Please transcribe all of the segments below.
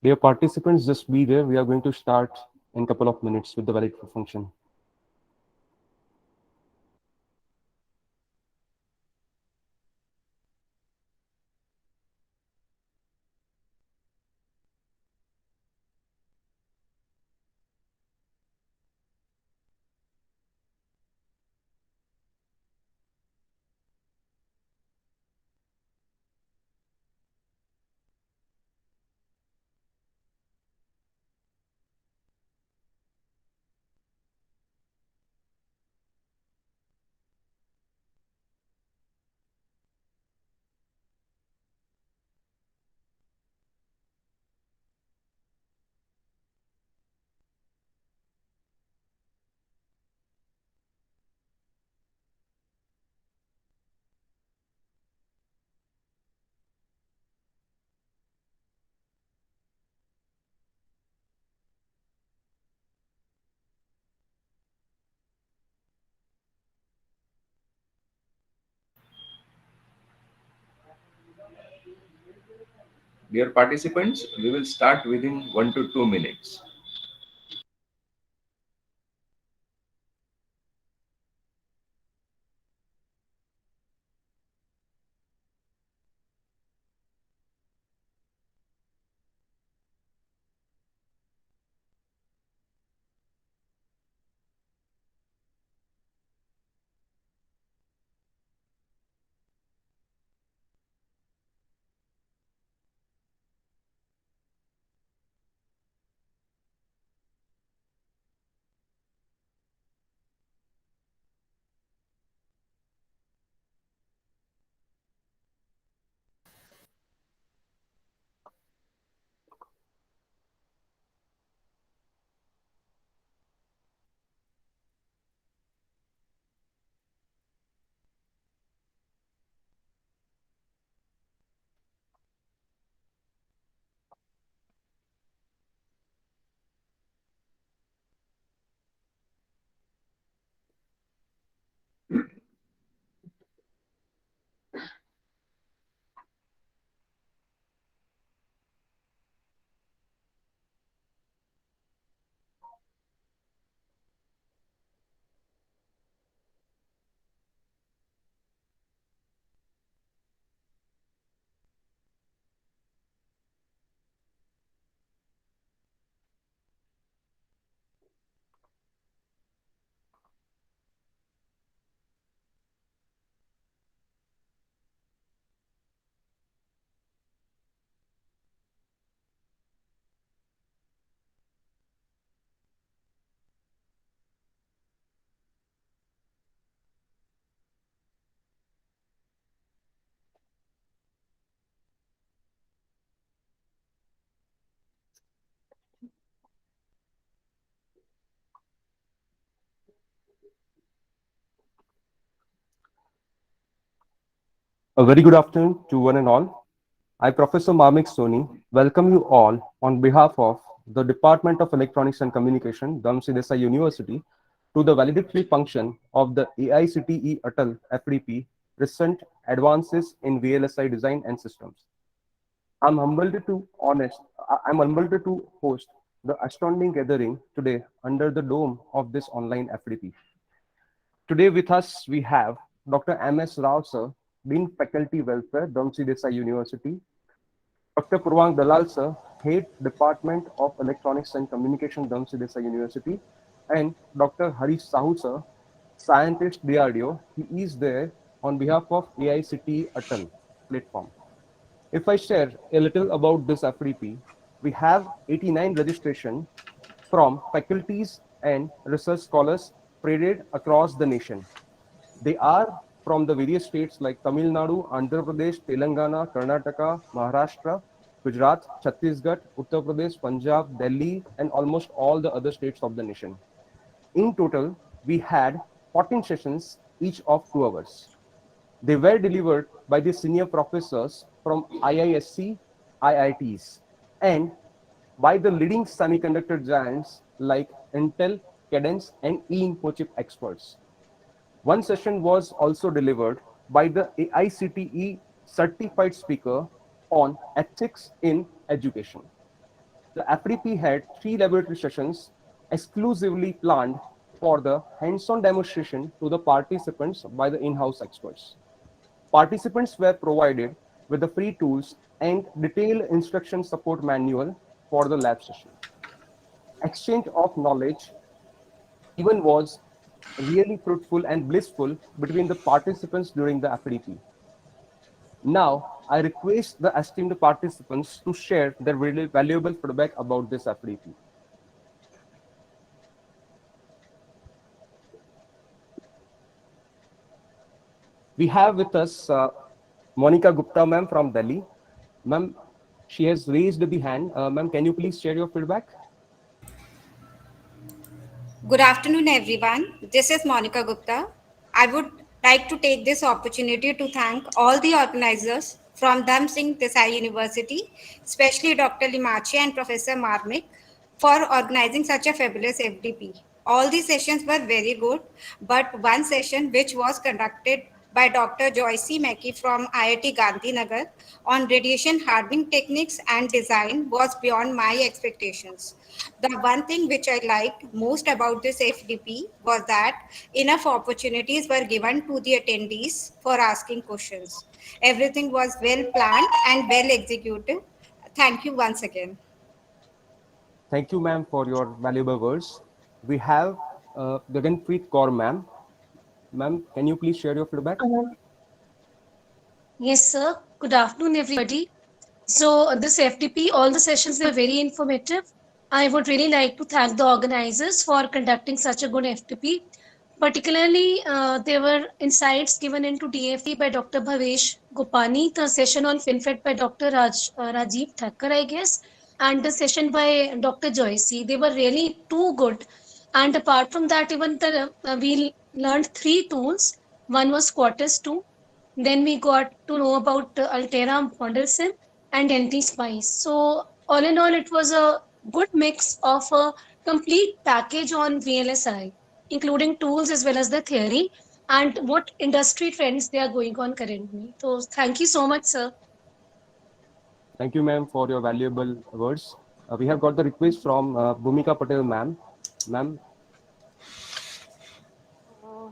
Dear participants, just be there. We are going to start in a couple of minutes with the valid function. Dear participants, we will start within 1 to 2 minutes. A very good afternoon to one and all. I, Professor Mamik Soni, welcome you all on behalf of the Department of Electronics and Communication, Dhamsi Desai University, to the validatory function of the AICTE Atal FDP Recent Advances in VLSI Design and Systems. I'm humbled to host the astounding gathering today under the dome of this online FDP. Today with us we have Dr. M.S. Rao sir, Dean Faculty Welfare, Dhamsi Desai University, Dr. Purvang Dalal sir, Head Department of Electronics and Communication, Dhamsi Desai University, and Dr. Harish Sahu sir, Scientist DRDO. He is there on behalf of AICTE Atal platform. If I share a little about this FDP, we have 89 registration from faculties and research scholars spread across the nation. They are from the various states like Tamil Nadu, Andhra Pradesh, Telangana, Karnataka, Maharashtra, Gujarat, Chhattisgarh, Uttar Pradesh, Punjab, Delhi, and almost all the other states of the nation. In total, we had 14 sessions, each of 2 hours. They were delivered by the senior professors from IISc, IITs, and by the leading semiconductor giants like Intel, Cadence, and eInfochip experts. One session was also delivered by the AICTE certified speaker on ethics in education. The FDP had 3 laboratory sessions exclusively planned for the hands-on demonstration to the participants by the in-house experts. Participants were provided with the free tools and detailed instruction support manual for the lab session. Exchange of knowledge even was really fruitful and blissful between the participants during the FDP. Now, I request the esteemed participants to share their really valuable feedback about this FDP. We have with us Monica Gupta ma'am from Delhi. Ma'am, she has raised the hand. Ma'am, can you please share your feedback? Good afternoon, everyone. This is Monica Gupta. I would like to take this opportunity to thank all the organizers from Dham Singh Desai University, especially Dr. Limache and Professor Marmik, for organizing such a fabulous FDP. All the sessions were very good, but one session which was conducted by Dr. Joyce Mackey from IIT Gandhinagar on radiation hardening techniques and design was beyond my expectations. The one thing which I liked most about this FDP was that enough opportunities were given to the attendees for asking questions. Everything was well planned and well executed. Thank you once again. Thank you, ma'am, for your valuable words. We have Gaganpreet Kaur, ma'am. Ma'am, can you please share your feedback? Yes, sir. Good afternoon, everybody. So, this FTP, all the sessions were very informative. I would really like to thank the organizers for conducting such a good FTP. Particularly, there were insights given into DFT by Dr. Bhavesh Gopani, the session on FinFET by Dr. Rajiv Thakkar, I guess, and the session by Dr. Joycey. They were really too good. And apart from that, even we learned 3 tools. One was Quartus 2. Then we got to know about Altera Model Sim and NT-Spice. So all in all, it was a good mix of a complete package on VLSI, including tools as well as the theory and what industry trends they are going on currently. So thank you so much, sir. Thank you, ma'am, for your valuable words. We have got the request from Bhumika Patel, ma'am. Ma'am,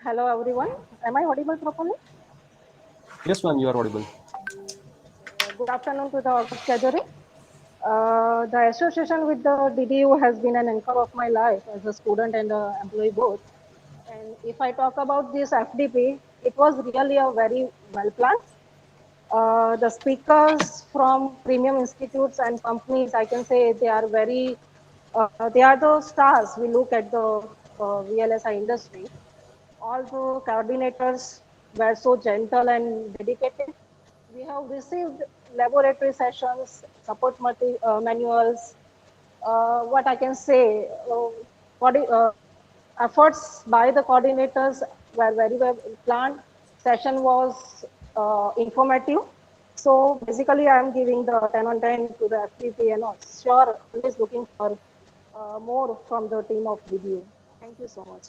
Hello everyone. Am I audible properly? yes, ma'am, you are audible. Good afternoon to the August gathering. The association with the DDU has been an anchor of my life as a student and an employee both. And if I talk about this FDP, it was really a very well planned. The speakers from premium institutes and companies, I can say they are they are the stars we look at the VLSI industry. All the coordinators were so gentle and dedicated. We have received laboratory sessions, manuals. What I can say, efforts by the coordinators were very well planned. Session was informative. So basically, I am giving the 10 on 10 to the FPP and sure, always looking for more from the team of DBU. Thank you so much.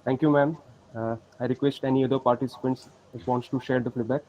Thank you, ma'am. I request any other participants who wants to share the feedback.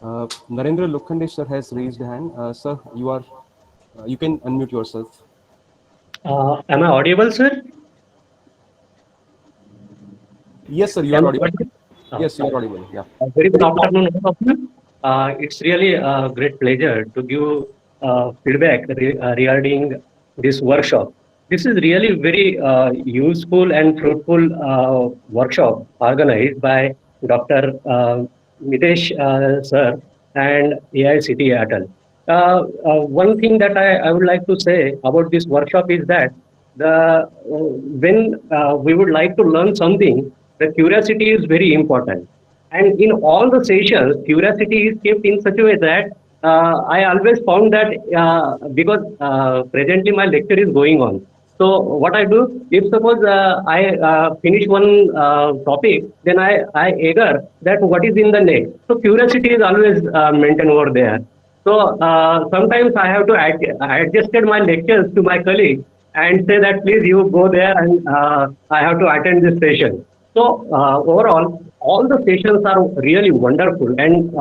Narendra Lokhande sir has raised a hand. Sir, you can unmute yourself. Am I audible, sir? Yes, sir, you are audible. Yes, you are audible. Yeah. Very good afternoon, all of you. It's really a great pleasure to give feedback regarding this workshop. This is really very useful and fruitful workshop organized by Dr. Mitesh sir and AICT Atal. One thing that I would like to say about this workshop is that when we would like to learn something, the curiosity is very important. And in all the sessions, curiosity is kept in such a way that I always found that because presently my lecture is going on. So what I do, if suppose I finish one topic, then I eager that what is in the next. So curiosity is always maintained over there. So sometimes I have to adjusted my lectures to my colleague and say that please you go there and I have to attend this session. So overall, all the sessions are really wonderful, and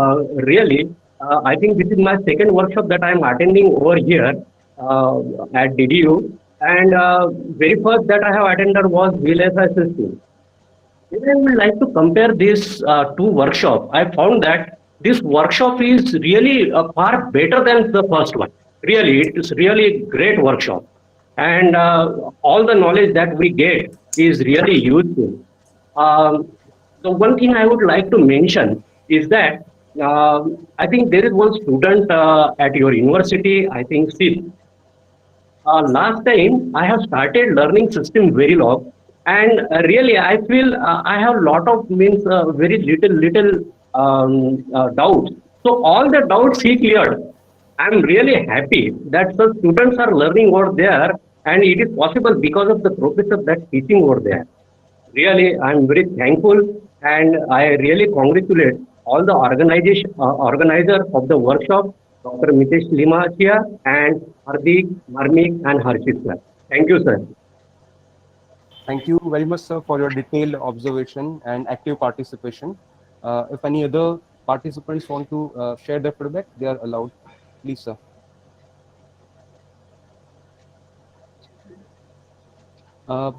really, I think this is my second workshop that I am attending over here at DDU, and very first that I have attended was VLSI system. If I would like to compare these two workshops, I found that this workshop is really far better than the first one. Really, it is really great workshop, and all the knowledge that we get is really useful. Um, the one thing I would like to mention is that I think there is one student at your university, I think Sid. Last time I have started learning system very long, and really I feel I have lot of means very little doubts. So all the doubts he cleared. I'm really happy that the students are learning over there, and it is possible because of the professor that's teaching over there. Really, I'm very thankful, and I really congratulate all the organizer of the workshop, Dr. Mitesh Limachia and Hardik, Marmik, and Harshit sir. Thank you, sir. Thank you very much, sir, for your detailed observation and active participation. If any other participants want to share their feedback, they are allowed. Please, sir.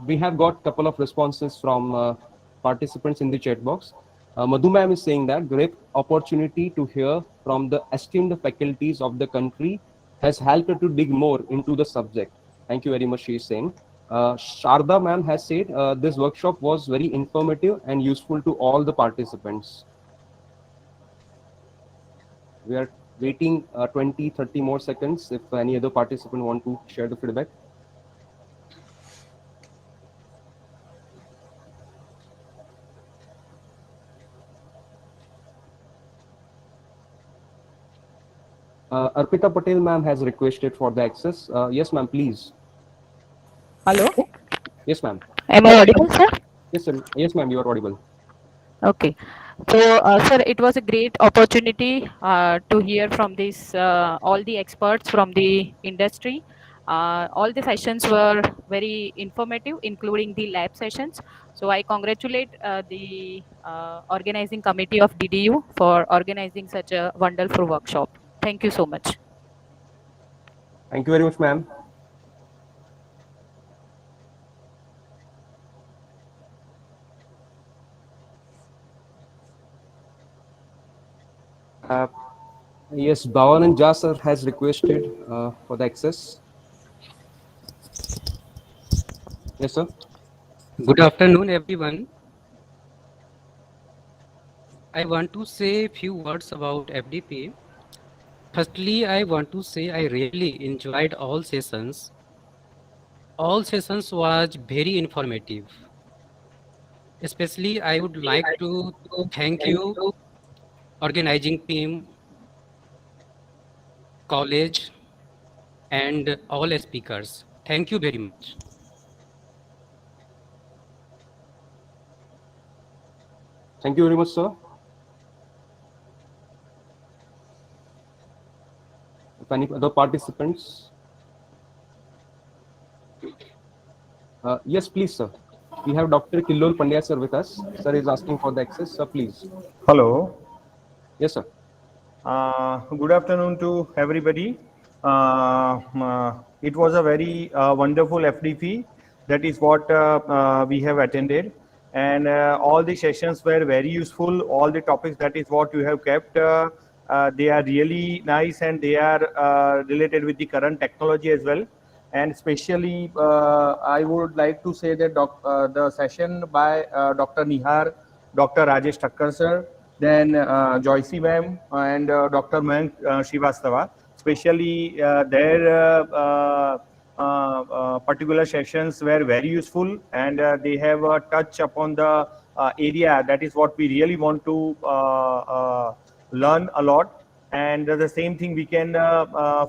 We have got a couple of responses from participants in the chat box. Madhu ma'am is saying that great opportunity to hear from the esteemed faculties of the country has helped her to dig more into the subject. Thank you very much, she is saying. Sharda ma'am has said this workshop was very informative and useful to all the participants. We are waiting 20-30 more seconds if any other participant want to share the feedback. Arpita Patel ma'am has requested for the access. Yes, ma'am, please. Hello, Yes, ma'am. am I audible, sir? Yes, sir. Yes, ma'am, you are audible. Okay. So, sir, it was a great opportunity to hear from this all the experts from the industry. All the sessions were very informative, including the lab sessions. So, I congratulate the organizing committee of DDU for organizing such a wonderful workshop. Thank you so much. Thank you very much, ma'am. Yes, Bhavanand Jha sir has requested for the access. Yes, sir. Good afternoon, everyone. I want to say a few words about FDP. Firstly, I want to say I really enjoyed all sessions. All sessions was very informative. Especially, I would like to thank you, organizing team, college, and all speakers. Thank you very much. Thank you very much, sir. If any other participants? Yes, please, sir. We have Dr. Killor Pandya sir with us. Sir is asking for the access. Sir, please. Hello. Yes, sir. Good afternoon to everybody. It was a very wonderful FDP. That is what we have attended. And all the sessions were very useful. All the topics, that is what you have kept. They are really nice, and they are related with the current technology as well. And especially, I would like to say that the session by Dr. Nihar, Dr. Rajesh Thakkar sir, then Joycey ma'am, and Dr. Mayank Srivastava, especially their particular sessions were very useful, and they have a touch upon the area. That is what we really want to learn a lot. And the same thing we can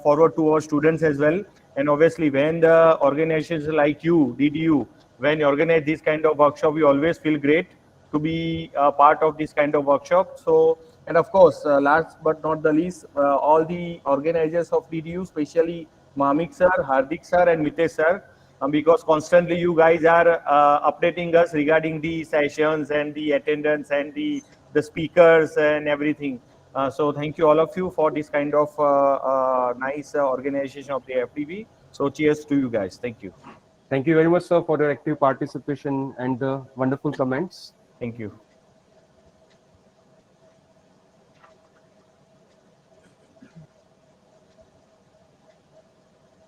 forward to our students as well. And obviously, when the organizations like you, DDU, when you organize this kind of workshop, we always feel great to be a part of this kind of workshop. So, and of course, last but not the least, all the organizers of DDU, especially Mamik sir, Hardik sir, and Mitesh sir, because constantly you guys are updating us regarding the sessions and the attendance and the speakers and everything. So thank you all of you for this kind of nice organization of the FDP. So cheers to you guys. Thank you. Thank you very much, sir, for your active participation and the wonderful comments. Thank you.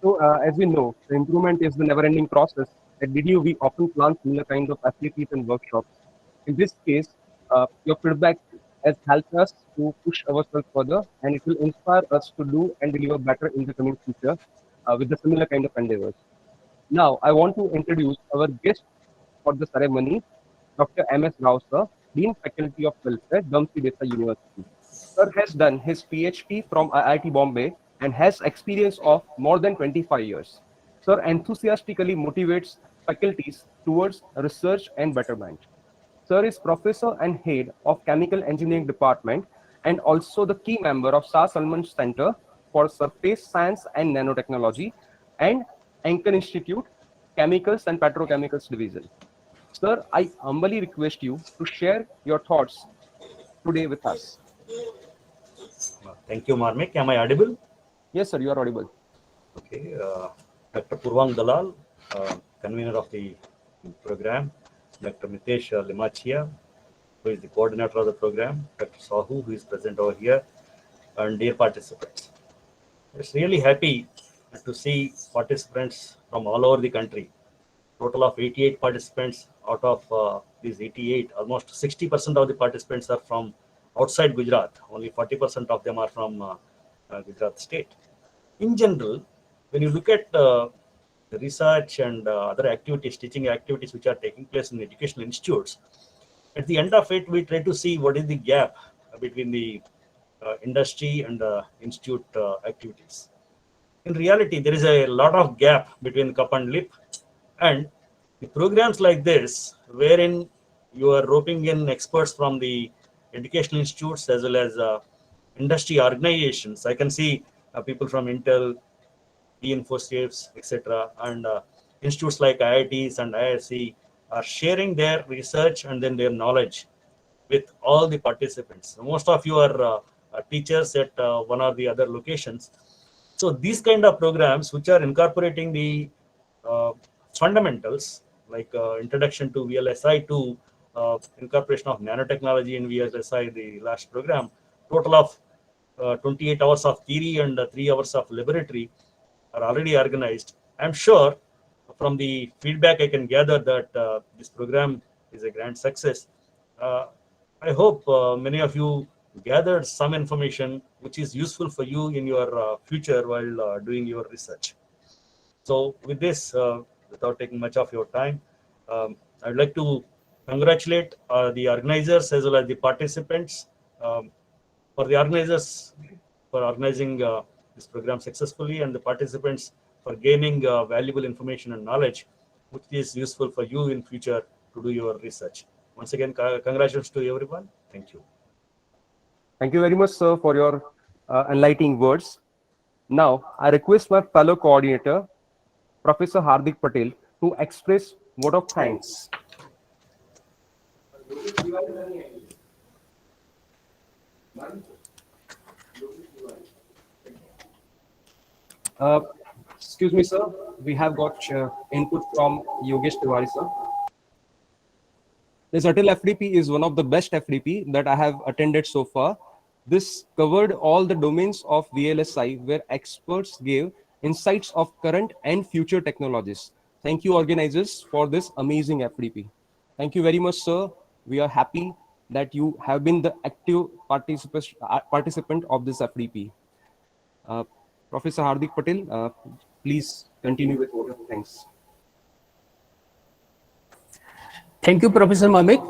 So, as we know, the improvement is the never-ending process. At DDU, we often plan similar kind of activities and workshops. In this case, your feedback has helped us to push ourselves further, and it will inspire us to do and deliver better in the coming future with the similar kind of endeavors. Now, I want to introduce our guest for the ceremony, Dr. M.S. Rao, sir, Dean Faculty of Welfare, Dhamsi Desai University. Sir has done his PhD from IIT Bombay and has experience of more than 25 years. Sir enthusiastically motivates faculties towards research and betterment. Sir is professor and head of Chemical Engineering Department and also the key member of Shah Salman Center for Surface Science and Nanotechnology and Anchor Institute, Chemicals and Petrochemicals Division. Sir, I humbly request you to share your thoughts today with us. Thank you, Marmik. Am I audible? Yes, sir, you are audible. Okay. Dr. Purvang Dalal, convener of the program, Dr. Mitesh Limachia, who is the coordinator of the program, Dr. Sahu, who is present over here, and dear participants. It's really happy to see participants from all over the country. Total of 88 participants. Out of these 88, almost 60% of the participants are from outside Gujarat. Only 40% of them are from Gujarat state. In general, when you look at the research and other activities, teaching activities which are taking place in educational institutes, at the end of it, we try to see what is the gap between the industry and institute activities. In reality, there is a lot of gap between cup and lip, and the programs like this, wherein you are roping in experts from the educational institutes as well as industry organizations. I can see people from Intel, Infosys, etc., and institutes like IITs and ISC are sharing their research and then their knowledge with all the participants. Most of you are teachers at one or the other locations. So these kind of programs which are incorporating the fundamentals like introduction to VLSI to incorporation of nanotechnology in VLSI, the last program, total of 28 hours of theory and 3 hours of laboratory are already organized. I'm sure from the feedback I can gather that this program is a grand success. I hope many of you gathered some information which is useful for you in your future while doing your research. So with this, without taking much of your time, I'd like to congratulate the organizers as well as the participants. For the organizers for organizing this program successfully, and the participants for gaining valuable information and knowledge which is useful for you in future to do your research. Once again, congratulations to everyone. Thank you. Thank you very much, sir, for your enlightening words. Now, I request my fellow coordinator, Professor Hardik Patel, to express vote of thanks. Excuse me, sir. We have got input from Yogesh Tiwari, sir. This Atal FDP is one of the best FDP that I have attended so far. This covered all the domains of VLSI where experts gave insights of current and future technologies. Thank you, organizers, for this amazing FDP. Thank you very much, sir. We are happy that you have been the active participant of this FDP. Professor Hardik Patel, please continue with vote of thanks. Thank you, Professor Mamik.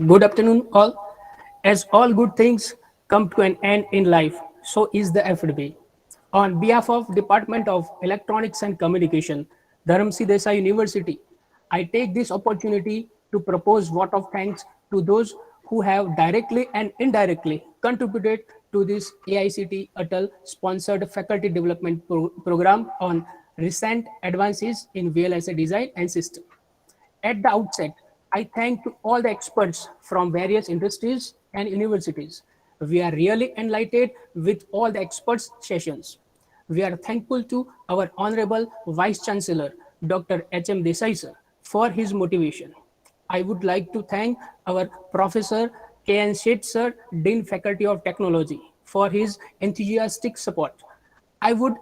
Good afternoon, all. As all good things come to an end in life, so is the FDP. On behalf of Department of Electronics and Communication, Dhamsi Desai University, I take this opportunity to propose vote of thanks to those who have directly and indirectly contributed to this AICTE Atal sponsored faculty development program on recent advances in VLSI design and system. At the outset, I thank to all the experts from various industries and universities. We are really enlightened with all the experts sessions. We are thankful to our Honorable Vice Chancellor, Dr. H.M. Desai sir, for his motivation. I would like to thank our Professor K.N. Sheth sir, Dean Faculty of Technology, for his enthusiastic support. I would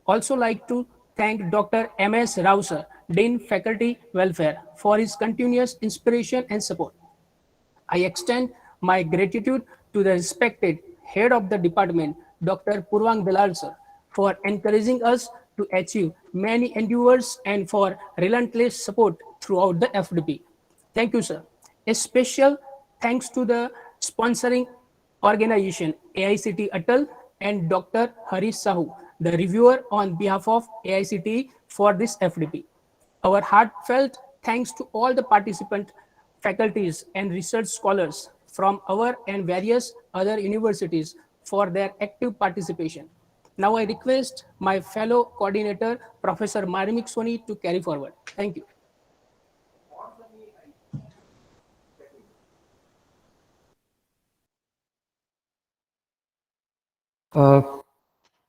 also like to thank Dr. M.S. Rao sir, Dean Faculty Welfare, for his continuous inspiration and support. I extend my gratitude to the respected head of the department, Dr. Purvang Dalal sir, for encouraging us to achieve many endeavors and for relentless support throughout the FDP. Thank you, sir. A special thanks to the sponsoring organization AICT Atal and Dr. Harish Sahu, the reviewer on behalf of AICT for this FDP. Our heartfelt thanks to all the participant faculties and research scholars from our and various other universities for their active participation. Now I request my fellow coordinator, Professor Marmik Soni, to carry forward. Thank you.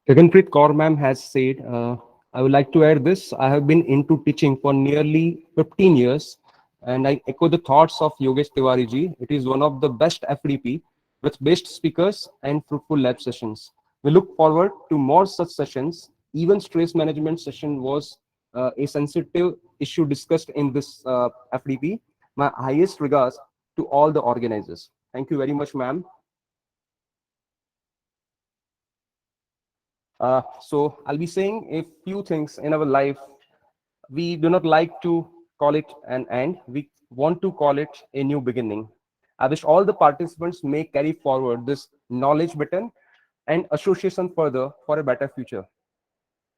Gaganpreet Kaur ma'am has said, I would like to add this. I have been into teaching for nearly 15 years, and I echo the thoughts of Yogesh Tiwari ji. It is one of the best FDP with best speakers and fruitful lab sessions. We look forward to more such sessions. Even stress management session was a sensitive issue discussed in this FDP. My highest regards to all the organizers. Thank you very much, ma'am. So I'll be saying a few things in our life. We do not like to call it an end. We want to call it a new beginning. I wish all the participants may carry forward this knowledge baton and association further for a better future.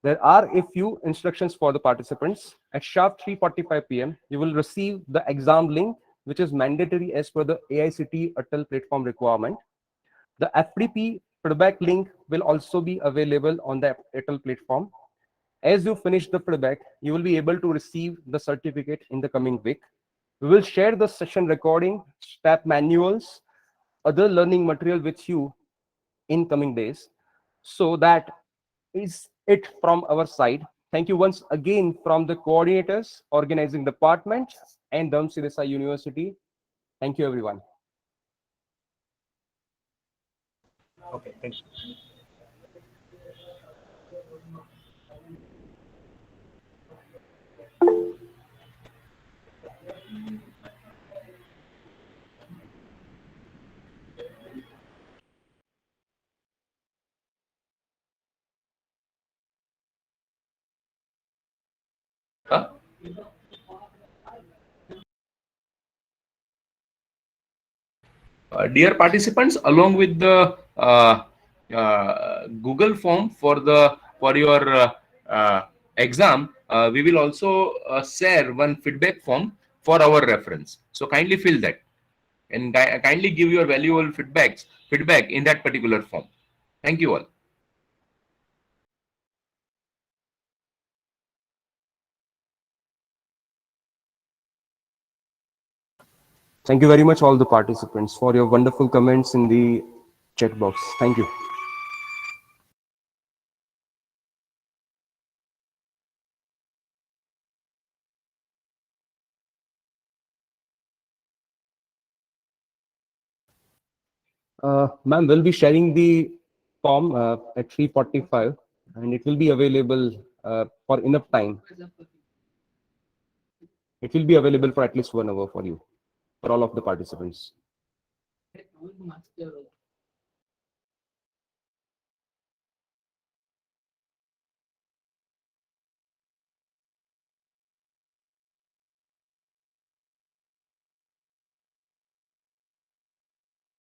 There are a few instructions for the participants. At sharp 3:45 p.m., you will receive the exam link, which is mandatory as per the AICT Atal platform requirement. The FDP feedback link will also be available on the Atal platform. As you finish the feedback, you will be able to receive the certificate in the coming week. We will share the session recording, step manuals, other learning material with you in coming days. So that is it from our side. Thank you once again from the coordinators, organizing department, and Dhamsi Desai University. Thank you, everyone. Okay, thank you. Huh? Dear participants, along with the Google form for your exam, we will also share one feedback form for our reference. So kindly fill that and kindly give your valuable feedback in that particular form. Thank you all. Thank you very much, all the participants, for your wonderful comments in the chat box. Thank you. Ma'am, we'll be sharing the form at 3:45, and it will be available for enough time. It will be available for at least 1 hour for you, for all of the participants.